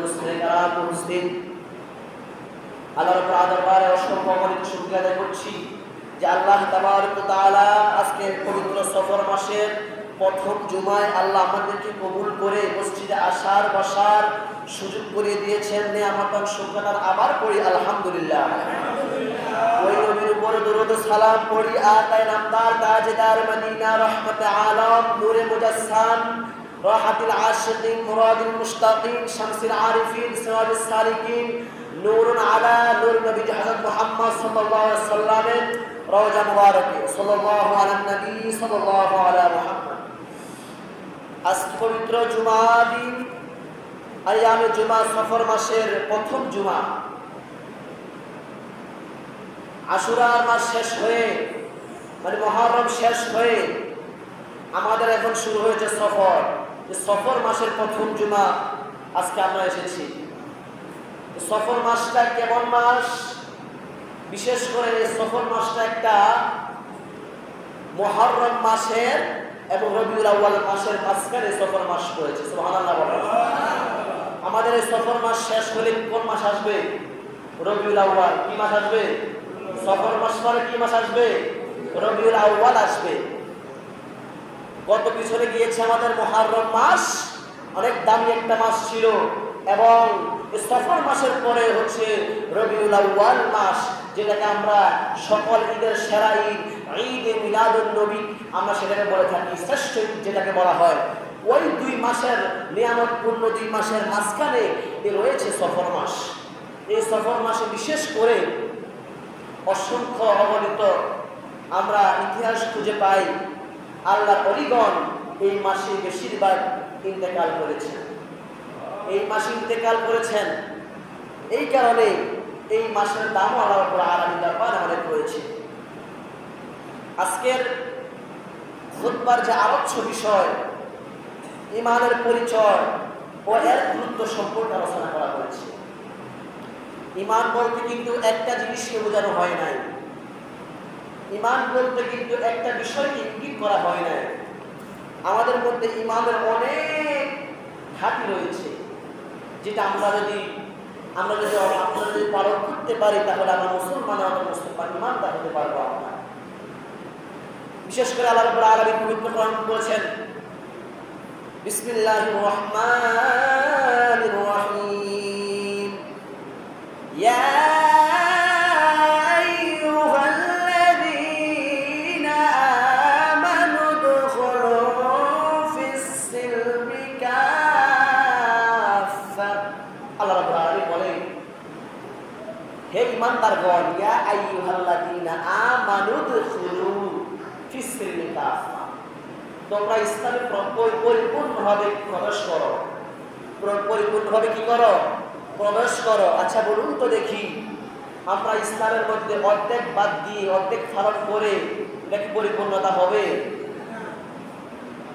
মুসলিম কারাম মুসলিম আল্লাহর দরবারে অসংখ্য অগণিত শুকরিয়া আদায় করছি যে আল্লাহ তাবারক ওয়া তাআলা আজকে পবিত্র সফর মাসের প্রথম জুমায় আল্লাহ আমাদেরকে কবুল করে মসজিদে আসার বসার সুযোগ করে দিয়েছেন। নিয়ামতান শুকরান আবার পড়ি আলহামদুলিল্লাহ। ওই নবীর উপর দরুদ ও সালাম পড়ি আতায়ে নামদার তাজদার মদিনা রহমতে আলম নূরে মুজাসসাম রাহাতুল আশিকিন মুরাদুল মুশতাকিন শামসুল আরিফিন সিরাজুস সালিকিন নূরুন আলা নূর নবী হযরত মুহাম্মদ সাল্লাল্লাহু আলাইহি ওয়াসাল্লামের রওজা মুবারকে সাল্লাল্লাহু আলাইহি নবী সাল্লাল্লাহু আলা মুহাম্মদ। আজ পবিত্র জুমা দিন আইয়ামে জুমা সফর মাসের প্রথম জুমা। আশুরার মাস শেষ হয়ে মানে মুহররম শেষ হয়ে আমাদের এখন শুরু হয়েছে সফর। সফর মাসের প্রথম জুমা আজকে আমরা এসেছি। সফর মাসটা কেমন মাস? বিশেষ করে এই সফর মাসটা একটা মুহররম মাসের এবং রবিউল আউয়াল মাসের মাঝখানে সফর মাস পড়েছে। সুবহানাল্লাহ বলেন। আমাদের এই সফর মাস শেষ হলে কোন মাস আসবে? রবিউল আউয়াল। কি মাস আসবে? সফর মাস পরে কি মাস আসবে? রবিউল আউয়াল আসবে। গত পিছনে গিয়েছে আমাদের মুহররম মাস, অনেক দামি একটা মাস ছিল, এবং সফর মাসের পরে হচ্ছে রবিউল আউয়াল মাস, যেটাকে আমরা সকল ঈদের সেরা ঈদ, ঈদে মিলাদুন নবী আমরা সেটাকে বলে থাকি, শ্রেষ্ঠ ঈদ যেটাকে বলা হয়। ওই দুই মাসের নিয়ামতপূর্ণ দুই মাসের মাঝখানে রয়েছে সফর মাস। এই সফর মাসে বিশেষ করে অসংখ্য অগণিত আমরা ইতিহাস খুঁজে পাই আল্লাহর ওলিগণ এই মাসে বেশিরভাগ ইন্তেকাল করেছেন। এই মাসে ইন্তেকাল করেছেন, এই কারণে এই মাসের দামও আল্লাহ রাব্বুল আলামিন দরবারে আমাদের রয়েছে। আজকের খুতবার যে আলোচ্য বিষয় ঈমানের পরিচয় ও এর গুরুত্ব সম্পর্কে আলোচনা করা হয়েছে। ঈমান বলতে কিন্তু একটা জিনিসকে বোঝানো হয় নাই। ঈমান বলতে কিন্তু একটা বিষয়কে ইঙ্গিত করা হয় নাই। আমাদের মধ্যে ঈমানের অনেক ঘাটতি রয়েছে, যেটা আমরা যদি পালন করতে পারি তাহলে আমরা মুসলমান ঈমানদার হতে পারবো। আমরা বিশেষ করে আল্লাহ রাব্বুল আলামিন পবিত্র কোরআন বলেছেন, বিসমিল্লাহির রহমানির রহিম, ইয়া হে ঈমানদারগণ, ইয়া আইয়ুহাল্লাযীনা আমানু দুখুলু ফিস সিলমি কাফা, তোমরা ইসলামে পরিপূর্ণভাবে প্রবেশ করো। পরিপূর্ণভাবে কি করো? প্রবেশ করো। আচ্ছা বলুন তো দেখি, আমরা ইসলামের মধ্যে অর্ধেক বাদ দিয়ে অর্ধেক পালন করে এটা কি পরিপূর্ণতা হবে?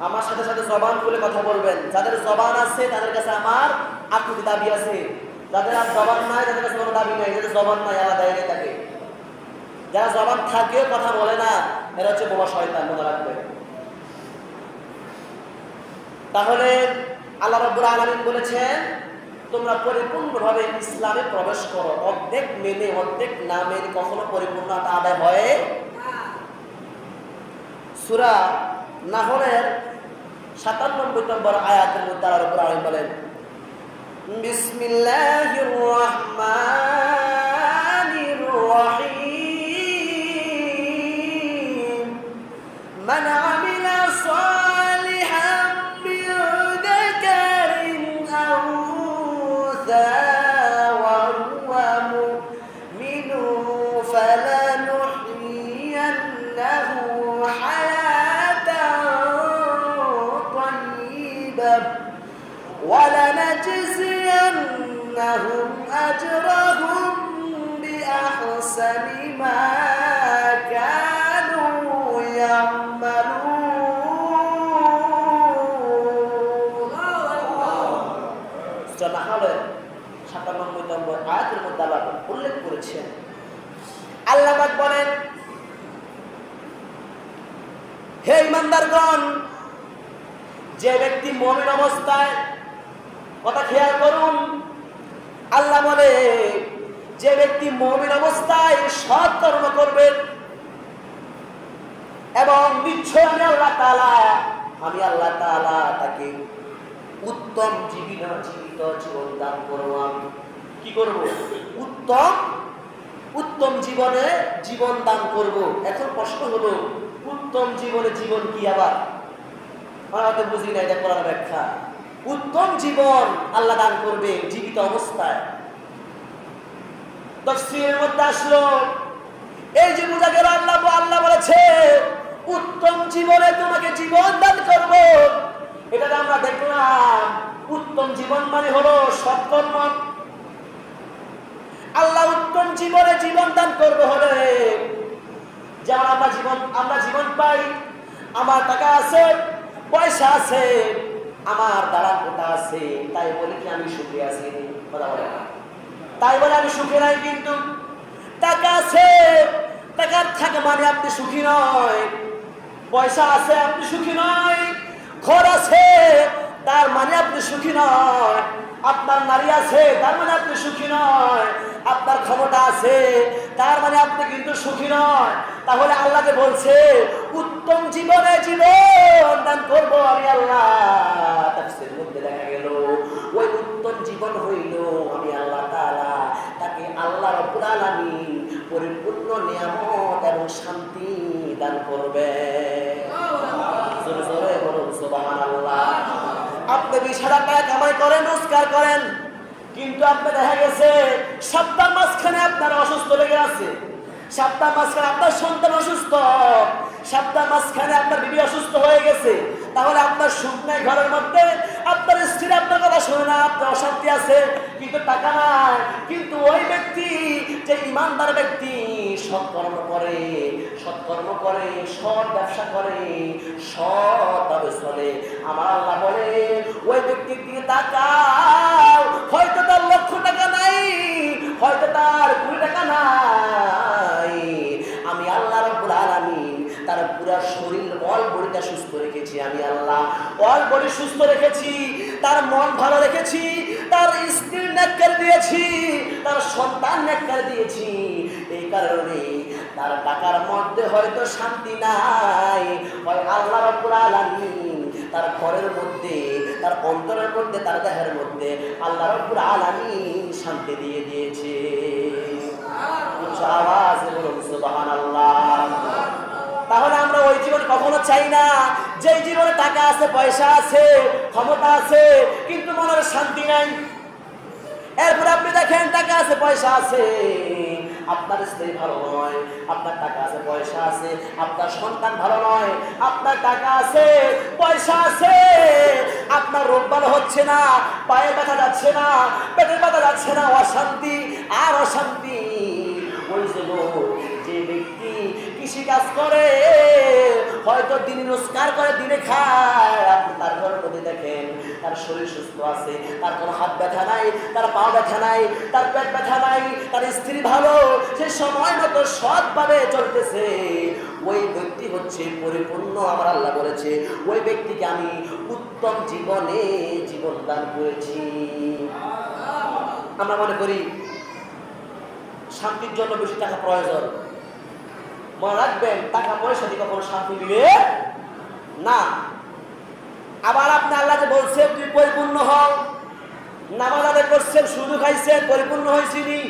আমার সাথে সাথে জবান খুলে কথা বলবেন। যাদের জবান আছে তাদের কাছে আমার আকুতি দাবি আছে, যাদের আর জবান নাই তাদের কাছে কোনো দাবি নাই। যাদের জবান নাই আলাদা এনে থাকে, যারা জবান থাকেও কথা বলে না, এরা হচ্ছে বোমা শয়তান, মনে রাখবে। তাহলে আল্লাহ রাব্বুল আলামিন বলেছেন তোমরা পরিপূর্ণভাবে ইসলামে প্রবেশ করো। অর্ধেক মেনে অর্ধেক না মেনে কখনো পরিপূর্ণতা আদায় হয়। সূরা নাহলের ৯৭ নম্বর আয়াতের মধ্যে আল্লাহ রাব্বুল আলামিন বলেন, বিসমিল্লাহির রহমানির রহিম, মান আমিলা সালিহান মিন যাকারিন আও উনসা ওয়া হুয়া মুমিনুন ফালানুহয়িন্নাহু হায়াতান তাইয়্যিবাহ وَلَنَجْزِيَنَّهُمْ أَجْرَهُمْ بِأَحْسَنِ مَا كَانُوا يَعْمَلُونَ। সূরা নাহলের ৯৭ নম্বর আয়াতের মধ্যে আল্লাহ উল্লেখ করেছেন, আল্লাহ পাক বলেন, হে ঈমানদারগণ, যে ব্যক্তি মুমিন অবস্থায়, কথা খেয়াল করুন, আল্লাহ বলে যে ব্যক্তি মুমিন অবস্থায় সৎ কর্ম করবে এবং নিশ্চয় আমি আল্লাহ তাআলা তাকে উত্তম জীবিত জীবন দান করবো। আমি কি করব? উত্তম জীবনে জীবন দান করব। এখন প্রশ্ন হলো, উত্তম জীবনে জীবন কি? আবার আমরা তো বুঝি না, এটা কোরআনের ব্যাখ্যা। উত্তম জীবন আল্লাহ দান করবে জীবিত অবস্থায়। তাফসীরের মধ্যে আসলো এই যে বোঝা গেল আল্লাহ বলেছে উত্তম জীবনে তোমাকে জীবন দান করব। এটা আমরা দেখলাম উত্তম জীবন মানে হলো সৎকর্ম। আল্লাহ উত্তম জীবনে জীবন দান করবে হলে যেমন আমরা জীবন পাই, আমার টাকা আছে, পয়সা আছে, আমার দাঁড়ান কোটা আছে, তাই বলে কি আমি সুখী আছি? কথা বলে না। তাই বলে আমি সুখী নাই। কিন্তু টাকা আছে, টাকার থাকে মানে আপনি সুখী নয়। পয়সা আছে, আপনি সুখী নয়। ঘর আছে, তার মানে আপনি সুখী নয়। আপনার নারী আছে, তার মানে আপনি সুখী নয়। আপনার ক্ষমতা আছে, তার মানে আপনি কিন্তু সুখী নয়। তাহলে আল্লাহকে বলছে উত্তম জীবনে জীবন দান করবো আমি আল্লাহ। তাফসীরের মধ্যে দেখা গেল ওই উত্তম জীবন হইল আমি আল্লাহ তাআলা তাকে আল্লাহ রাব্বুল আলামিন পরিপূর্ণ নিয়ামত এবং শান্তি দান করবে। জোরে জোরে বলুন সুবহানাল্লাহ। আপনি 20,000 টাকা কামাই করেন, রোজগার করেন, কিন্তু আপনি দেখা গেছে সপ্তাহ মাঝখানে আপনার অসুস্থ লেগে আছে, সপ্তাহ মাঝখানে আপনার সন্তান অসুস্থ, সপ্তাহ মাঝখানে আপনার বিবি অসুস্থ হয়ে গেছে। তাহলে আপনার সুখ নাই ঘরের মধ্যে, আপনার স্ত্রী আপনার কথা শোনে না, আপনার অশান্তি আছে, কিন্তু টাকা নাই। কিন্তু ওই ব্যক্তি যে ইমানদার ব্যক্তি, সৎকর্ম করে, সৎ ব্যবসা করে, সৎভাবে চলে, আমার আল্লাহ বলে ওই ব্যক্তির দিকে তাকাও, হয়তো তার 1,00,000 টাকা নাই, হয়তো তার 20 টাকা নাই, আমি আল্লাহ রাব্বুল আলামিন তার পুরো শরীর অল বডিটা সুস্থ রেখেছি। আমি আল্লাহ অল বডি সুস্থ রেখেছি, তার মন ভালো রেখেছি, তার স্ত্রী নেককার দিয়েছি, তার সন্তান নেককার দিয়েছি। এই কারণে তার টাকার মধ্যে হয়তো শান্তি নাই, হয় আল্লাহ রাব্বুল আলামিন তার ঘরের মধ্যে, তার অন্তরের মধ্যে, তার দেহের মধ্যে আল্লাহ রাব্বুল আলামিন শান্তি দিয়ে দিয়েছে। আওয়াজে বলুন সুবহানাল্লাহ। তাহলে আমরা ওই জীবন কখনো চাই না যে জীবনে টাকা আছে, পয়সা আছে, ক্ষমতা আছে, কিন্তু মনের শান্তি নাই। এরপরে আপনি দেখেন টাকা আছে, পয়সা আছে, আপনার স্ত্রী ভালো নয়, আপনার টাকা আছে, পয়সা আছে, আপনার সন্তান ভালো নয়, আপনার টাকা আছে, পয়সা আছে, আপনার রোগ ভালো হচ্ছে না, পায়ে ব্যথা যাচ্ছে না, পেটের ব্যথা যাচ্ছে না, অশান্তি আর অশান্তি। ওই যে ব্যক্তি কৃষি কাজ করে, হয়তো দিনে রোজগার করে, দিনে খায়, আপনি তার ঘরের মধ্যে দেখেন তার শরীর সুস্থ আছে, তার কোনো হাত ব্যথা নাই, তার পা ব্যথা নাই, তার পেট ব্যথা নাই, তার স্ত্রী ভালো, সে সময় মতো সৎভাবে চলতেছে। ওই ব্যক্তি হচ্ছে পরিপূর্ণ। আমার আল্লাহ বলেছে ওই ব্যক্তিকে আমি উত্তম জীবনে জীবন দান করেছি। আমরা মনে করি শান্তির জন্য বেশি টাকা প্রয়োজন। মনে রাখবেন টাকা পয়সা দিয়ে কখনো শান্তি মিলে না। আবার আপনি আল্লাহ যে বলছেন তুই পরিপূর্ণ হও, নামাজ আদায় করছেন, শুধু খাইছেন, পরিপূর্ণ হয়েছিনি?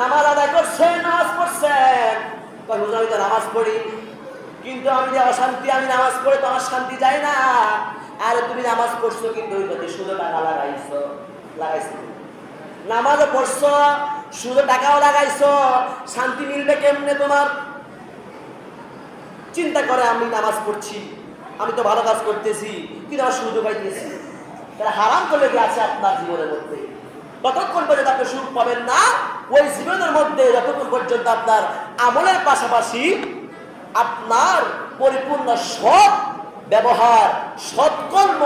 নামাজ আদায় করছেন, নামাজ পড়ছেন, আমি তো নামাজ পড়ি, কিন্তু আমি যে অশান্তি, আমি নামাজ পড়ে তো আমার শান্তি যায় না। আরে তুমি নামাজ পড়ছো কিন্তু ওই প্রতি শুধু টাকা লাগাইছো, নামাজও পড়ছো, শুধু টাকাও লাগাইছো, শান্তি মিলবে কেমনে তোমার? চিন্তা করে আমি নামাজ পড়ছি, আমি তো ভালো কাজ করতেছি, কিন্তু আমার সুযোগ পাইতেছি। তাহলে হারাম করলে কি আছে আপনার জীবনের মধ্যে? ততক্ষণ পর্যন্ত আপনি সুখ পাবেন না ওই জীবনের মধ্যে, যতক্ষণ পর্যন্ত আপনার আমলের পাশাপাশি আপনার পরিপূর্ণ সৎ ব্যবহার, সৎকর্ম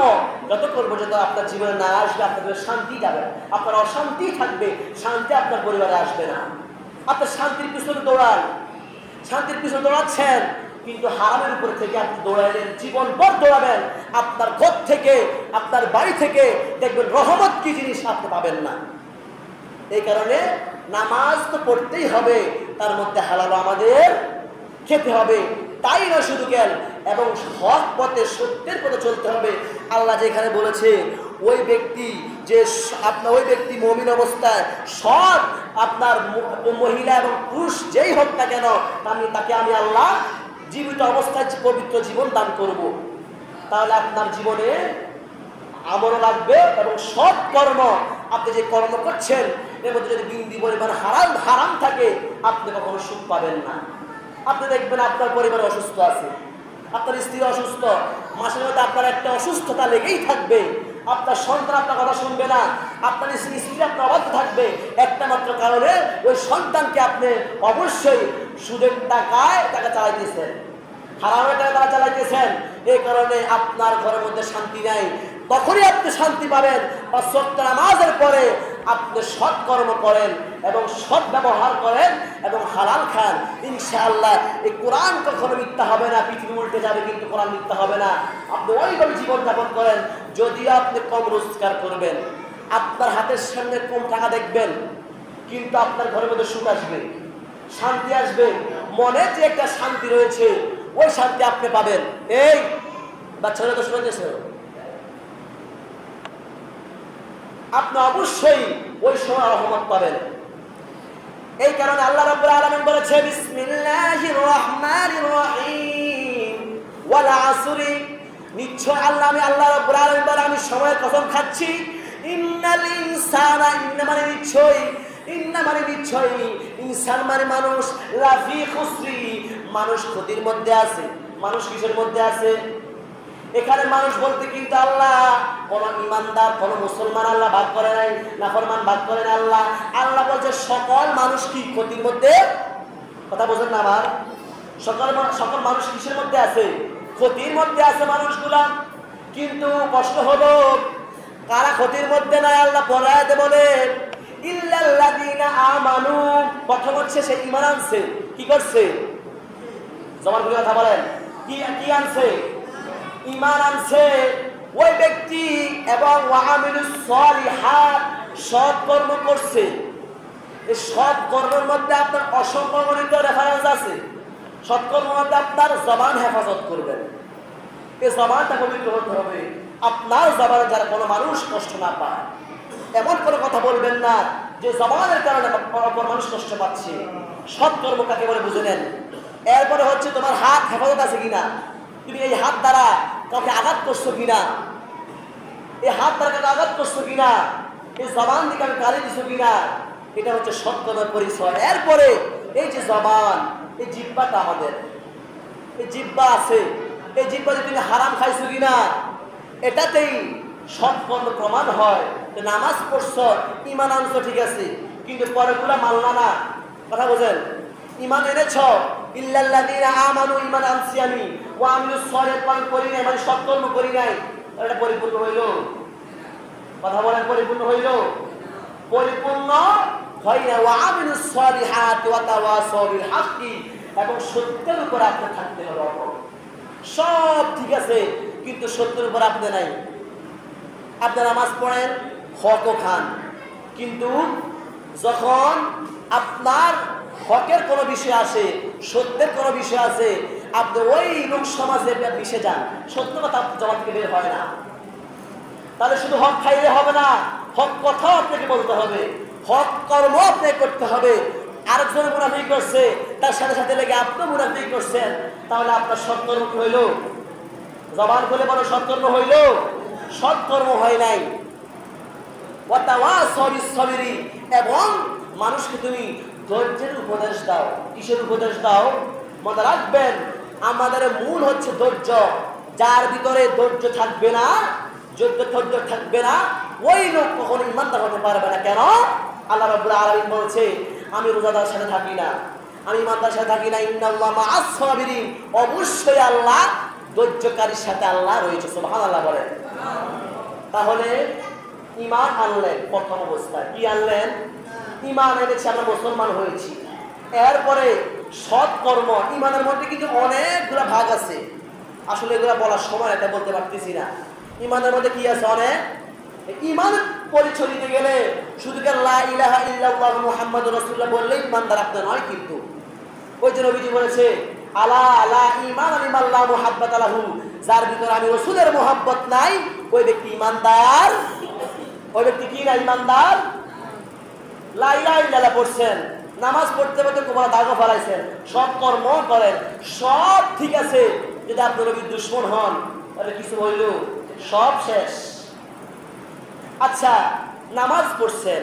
যতক্ষণ পর্যন্ত আপনার জীবনে না আসবে, আপনাদের শান্তি যাবে, আপনার অশান্তি থাকবে, শান্তি আপনার পরিবারে আসবে না। আপনার শান্তির পিছনে দৌড়ান, শান্তির পিছনে দৌড়াচ্ছেন, কিন্তু হারামের উপর থেকে আপনি দৌড়াইলেন, জীবন ভর দৌড়াবেন, আপনার ঘর থেকে আপনার বাড়ি থেকে দেখবেন রহমত কি জিনিস আপনি পাবেন না। এই কারণে নামাজ তো পড়তেই হবে, তার মধ্যে হালাল আমাদের খেতে হবে। তাই না শুধু জ্ঞান এবং হক পথে সত্যের পথে চলতে হবে। আল্লাহ যেখানে বলেছে ওই ব্যক্তি যে আপনার ওই ব্যক্তি মুমিন অবস্থায় সৎ, আপনার মহিলা এবং পুরুষ যেই হোক না কেন তাকে আমি আল্লাহ জীবিত অবস্থায় পবিত্র জীবন দান করব। তাহলে আপনার জীবনে আমল লাগবে এবং সৎ কর্ম, আপনি যে কর্ম করছেন এর মধ্যে যদি বিন্দু পরিমাণ হারাম থাকে আপনি কখনো সুখ পাবেন না। আপনি দেখবেন আপনার পরিবার অসুস্থ আছে, আপনার স্ত্রী অসুস্থ, মাসের মধ্যে আপনার একটা অসুস্থতা লেগেই থাকবে, আপনার সন্তান আপনার কথা শুনবে না, আপনার স্ত্রী আপনার অবাধ্য থাকবে, একটা মাত্র কারণে ওই সন্তানকে আপনি অবশ্যই সুদের টাকায় টাকা চালাইতেছেন, হারামের টাকা তারা চালাইতেছেন। এই কারণে আপনার ঘরের মধ্যে শান্তি নাই। তখনই আপনি শান্তি পাবেন নামাজের পরে আপনি সৎ কর্ম করেন এবং সৎ ব্যবহার করেন এবং হালাল খান। ইনশাআল্লাহ এই কোরআন কখনো মিথ্যা হবে না। পৃথিবী উল্টে যাবে কিন্তু কোরআন মিথ্যা হবে না। আপনি ওইভাবে জীবনযাপন করেন। যদিও আপনি কম রোজগার করবেন, আপনার হাতের সামনে কম টাকা দেখবেন, কিন্তু আপনার ঘরের মধ্যে সুখ আসবে, শান্তি আসবে, মনে যে একটা শান্তি রয়েছে ওই শান্তি আপনি পাবেন। এই বাচ্চারা তো শুনেছে, আপনি অবশ্যই ওই সময় রহমত পাবেন। এই কারণে আল্লাহ রাব্বুল আলামিন বলেছে বিসমিল্লাহির রহমানির রহিম ওয়াল আসরি, নিশ্চয় আমি আল্লাহ রাব্বুল আলামিন বলে আমি সময়ের কসম খাচ্ছি। ইন্নাল ইনসানা, ইন্না মানে নিশ্চয় ইনসান মানে মানুষ, লাফি খুসরি, মানুষ ক্ষতির মধ্যে আছে। মানুষ কিসের মধ্যে আছে? এখানে মানুষ বলতে কিন্তু আল্লাহ কোন ইমানদার কোন মুসলমান আল্লাহ ভাগ করে নাই, নাফরমান ভাগ করে না। আল্লাহ বলছে সকল মানুষ কি ক্ষতির মধ্যে। কথা বোঝেন না আমার? সকল মানুষ কিসের মধ্যে আছে? ক্ষতির মধ্যে আছে মানুষগুলা। কিন্তু কষ্ট হলো কারা ক্ষতির মধ্যে নাই। আল্লাহ পরায়াতে বলে ইল্লাল্লাযীনা আমানু, প্রথম হচ্ছে সে ঈমান আনছে। কি করছে? জবান খুলে কথা বলেন, কি আনছে? ঈমান আনছে ওই ব্যক্তি, এবং ওয়াআমিলুস সলিহাত, সৎ কর্ম করছে। এই সৎ কর্মের মধ্যে আপনার অসংখ্য গণিত রেফারেন্স আছে। সৎ কর্মের মধ্যে আপনার জবান হেফাজত করবেন, এই জবানটা পবিত্র হতে হবে। আপনার জবানে যারা কোনো মানুষ কষ্ট না পায়, এমন কোনো কথা বলবেন না যে জবানের কারণে অপর মানুষ কষ্ট পাচ্ছে। সৎ কর্ম কাকে বলে বুঝে নেন। এরপরে হচ্ছে তোমার হাত হেফাজত আছে কিনা, তুমি এই হাত দ্বারা কাউকে আঘাত করছো কিনা, এই হাত দ্বারা কাউকে আঘাত করছো কিনা, এই জবান দিকে আমি গালি দিছো কিনা, এটা হচ্ছে সৎ কর্মের পরিচয়। এরপরে এই যে জবান, এই জিহ্বাটা আমাদের, এই জিহ্বা আছে, এই জিহ্বাতে তুমি হারাম খাইছো কিনা, এটাতেই সৎ কর্ম প্রমাণ হয়। নামাজ পড়ছো, ঈমান আনছো, ঠিক আছে, কিন্তু পরেগুলা মানলা না। কথা বোঝেন? ঈমান এনেছ, ইল্লাল্লাযীনা আমানু, ঈমান আনছি আমি, ওয়া আমিলুস সলিহাত করি নাই, মানে সৎ কর্ম করি নাই, এটা পরিপূর্ণ হইল? কথা বলেন, পরিপূর্ণ হইল? পরিপূর্ণ হয় না। ওয়া আমিলুস সলিহাত ওয়া তাওয়াসাউ বিল হাক্কি, এবং সত্যের উপর আপনি থাকতে হবে। সব ঠিক আছে কিন্তু সত্যের উপর আপনি নাই। আপনি নামাজ পড়েন, হকও খান, কিন্তু যখন আপনার হকের কোনো বিষয় আসে, সত্যের কোনো বিষয় আছে, আপনি ওই লোক সমাজে মিশে যান, সত্য কথা জবান থেকে বের হয় না। তাহলে শুধু হক খাইলে হবে না, হক কথাও আপনাকে বলতে হবে, হক কর্ম আপনাকে করতে হবে। আরেকজন মুনাফিক করছে, তার সাথে সাথে লেগে আপনিও মুনাফিক করছেন, তাহলে আপনার সৎকর্ম কি হইল? জবান খুলে বলো, সৎকর্ম হইল? সৎকর্ম হয় নাই। এবং মানুষকে তুমি ধৈর্যের উপদেশ দাও। কিসের উপদেশ দাও? মনে রাখবেন, আমাদের মূল হচ্ছে ধৈর্য। যার ভিতরে ধৈর্য থাকবে না, ধৈর্য থাকবে না, ওই লোক কখনো ইমানদার হতে পারবে না। কেন? আল্লাহ রাব্বুল আলামিন বলছে আমি রোজাদার সাথে থাকি না, আমি ইমানদার সাথে থাকি না। ইন্নাল্লাহা মা'আস সাবিরিন, অবশ্যই আল্লাহ ধৈর্যকারীর সাথে আল্লাহ রয়েছে। সুবহানাল্লাহ বলেন। তাহলে ঈমান আনলেন, প্রথম অবস্থায় কি আনলেন? ঈমান এনেছি, আমরা মুসলমান হয়েছি। এরপরে সৎ কর্ম। ইমানের মধ্যে কিন্তু অনেকগুলো ভাগ আছে, আসলে এগুলো বলার সময় এটা বলতে পারতেছি না। ইমানের মধ্যে কি আছে অনেক। ইমান পরিচয় দিতে গেলে শুধু লা ইলাহা ইল্লাল্লাহু মুহাম্মাদুর রাসূলুল্লাহ বললেই ইমানদার আপনি নয়। কিন্তু ওই যে নবীজি বলেছে আলা লা ঈমান লিমান লা মুহাব্বাতা লাহু, যার ভিতরে আমি রাসূলের মুহাব্বত নাই ওই ব্যক্তি ইমানদার। ওই ব্যক্তি কি না ইমানদার। লা ইলাহা ইল্লাল্লাহ পড়ছেন, নামাজ পড়তে পড়তে কোমরে দাগও ফেলাইছেন, সব কর্ম করেন, সব ঠিক আছে, যদি আপনি নবীর দুশমন হন তাহলে কিছু হইল সব শেষ। আচ্ছা, নামাজ পড়ছেন,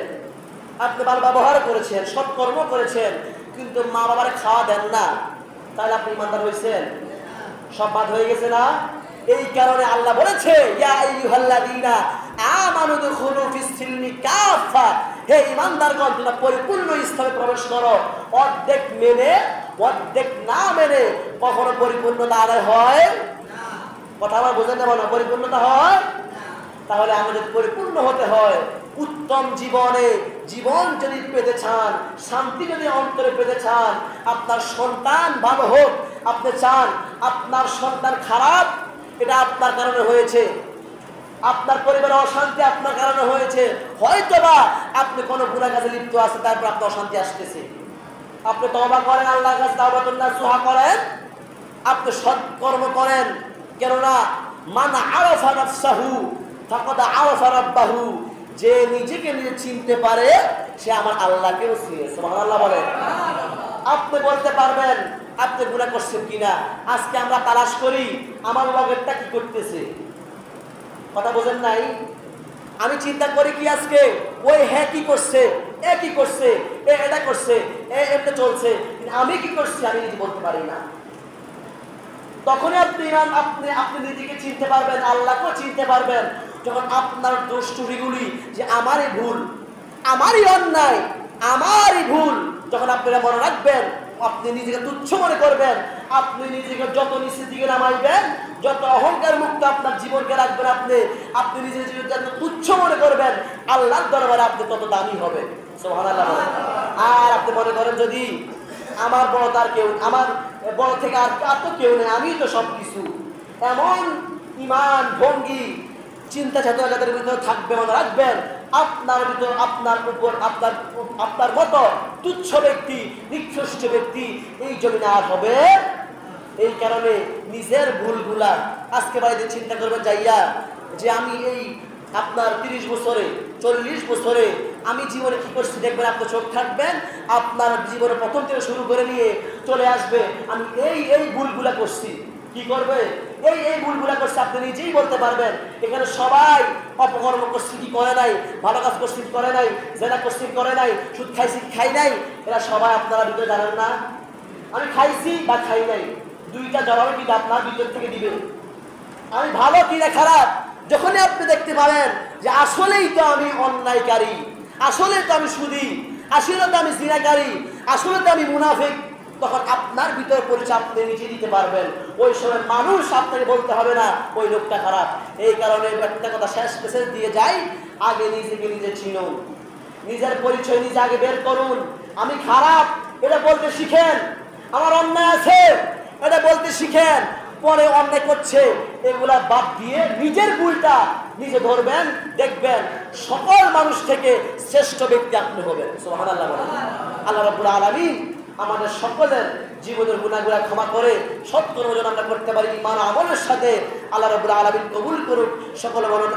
আপনি ভালো ব্যবহার করেছেন, সৎ কর্ম করেছেন, কিন্তু মা বাবার খাওয়া দেন না, তাহলে আপনি ইমানদার হয়েছেন? সব বাদ হয়ে গেছে না? এই কারণে আল্লাহ বলেছে ইয়া আইয়ুহাল্লাযীনা আমানু দুখুলু ফিস সিলমি কাফা, হে ঈমানদারগণ তোমরা পরিপূর্ণ ইসলামে প্রবেশ করো। অর্ধেক মেনে অর্ধেক না মেনে কখনো পরিপূর্ণতা আদায় হয় না। কথা আমার বোঝেন না? বলো পরিপূর্ণতা হয়। তাহলে আমাদের পরিপূর্ণ হতে হয়। উত্তম জীবন যদি পেতে চান, শান্তি যদি অন্তরে পেতে চান, আপনার সন্তান ভালো হোক, আপনি চান আপনার সন্তান খারাপ, এটা আপনার কারণে হয়েছে, আপনার পরিবারে অশান্তি আপনার কারণে হয়েছে, হয়তোবা আপনি কোনো গুনাহ কাজে লিপ্ত আছে, তারপর আপনার অশান্তি আসতেছে, আপনি তওবা করেন, আল্লাহর কাছে তাওবাতুন নাসুহা করেন, আপনি সৎকর্ম করেন। কেননা মান আরাফা নাফসাহু ফাকাদ আরাফা রাব্বাহু, যে নিজেকে নিজে চিনতে পারে সে আমার আল্লাহকেও চিনে। সুবহানাল্লাহ বলেন। আপনি বলতে পারবেন আপনি গুনাহ করছেন কিনা। আজকে আমরা তালাশ করি আমার লগেরটা কি করতেছে, কথা বোঝেন নাই? আমি চিন্তা করি কি আজকে ওই হ্যাঁ কি করছে, এ কি করছে, এ এটা করছে, এটা চলছে, আমি কি করছি আমি নিজে বলতে পারি না। তখনই আপনি নিজেকে চিনতে পারবেন, আল্লাহকেও চিনতে পারবেন, যখন আপনার দোষ ত্রুটিগুলি যে আমারই ভুল, আমারই অন্যায়, আমারই ভুল, যখন আপনারা মনে রাখবেন, আপনি নিজেকে তুচ্ছ মনে করবেন, আপনি নিজেকে যত নিচের দিকে নামাইবেন, যত অহংকার মুক্ত আপনার জীবনকে রাখবেন, আপনি নিজের জীবনকে তুচ্ছ মনে করবেন, আল্লাহর দরবারে আপনি তত দামি হবেন। সুবহানাল্লাহ। আর আপনি মনে করেন যদি আমার বড় তার কেউ, আমার বড় থেকে আর তো কেউ নেই, আমি তো সব কিছু, এমন ইমান ভঙ্গি চিন্তা চেতনা যাদের ভিতরে থাকবে, মনে রাখবেন আপনার ভিতর, আপনার উপর, আপনার মতো তুচ্ছ ব্যক্তি, নিকৃষ্ট ব্যক্তি এই জমিনে আর হবে। এই কারণে নিজের ভুলগুলা আজকে বাড়িতে চিন্তা করবেন যাইয়া যে আমি এই আপনার 30 বছরে 40 বছরে আমি জীবনে কি করছি, দেখবেন আপনার চোখ থাকবেন, আপনার জীবনে প্রথম থেকে শুরু করে নিয়ে চলে আসবে আমি এই ভুলগুলা করছি। কি করবে? এই ভুলগুলা করছে আপনি নিজেই বলতে পারবেন। এখানে সবাই অপকর্ম করছি কি করে নাই, ভালো কাজ করছি কি করে নাই, জেনা করছি কি করে নাই, সুদ খাইছি কি খাই নাই, এরা সবাই আপনারা ভিতরে জানেন না। আমি খাইছি বা খাই নাই দুইটা জবাবে কিন্তু আপনার ভিতর থেকে দিবেন। আমি ভালো কি না খারাপ, যখনই আপনি দেখতে পারেন যে আসলেই তো আমি অন্যায়কারী, আসলে তো আমি সুদী, আসলে তো আমি জিনাকারী, আসলে তো আমি মুনাফিক, তখন আপনার ভিতরে পরিচয় আপনি নিজে দিতে পারবেন। ওই সময় মানুষ আপনাকে বলতে হবে না ওই লোকটা খারাপ। এই কারণে একটা কথা শেষ মেসেজ দিয়ে যাই, আগে নিজেকে নিজে চিনুন, নিজের পরিচয় নিজে আগে বের করুন। আমি খারাপ এটা বলতে শিখেন, আমার অন্যায় আছে এটা বলতে শিখেন, পরে অন্যায় করছে এগুলা বাদ দিয়ে নিজের ভুলটা নিজে ধরবেন, দেখবেন সকল মানুষ থেকে শ্রেষ্ঠ ব্যক্তি আপনি হবেন। সুবহানাল্লাহ। আল্লাহ রাব্বুল আলামিন আমাদের সকলের জীবনের গুনাহগুলো ক্ষমা করে সৎকর্ম যেন আমরা করতে পারি ইমান আমলের সাথে। আল্লাহ রাব্বুল আলামিন কবুল করুন। সকলে বলুন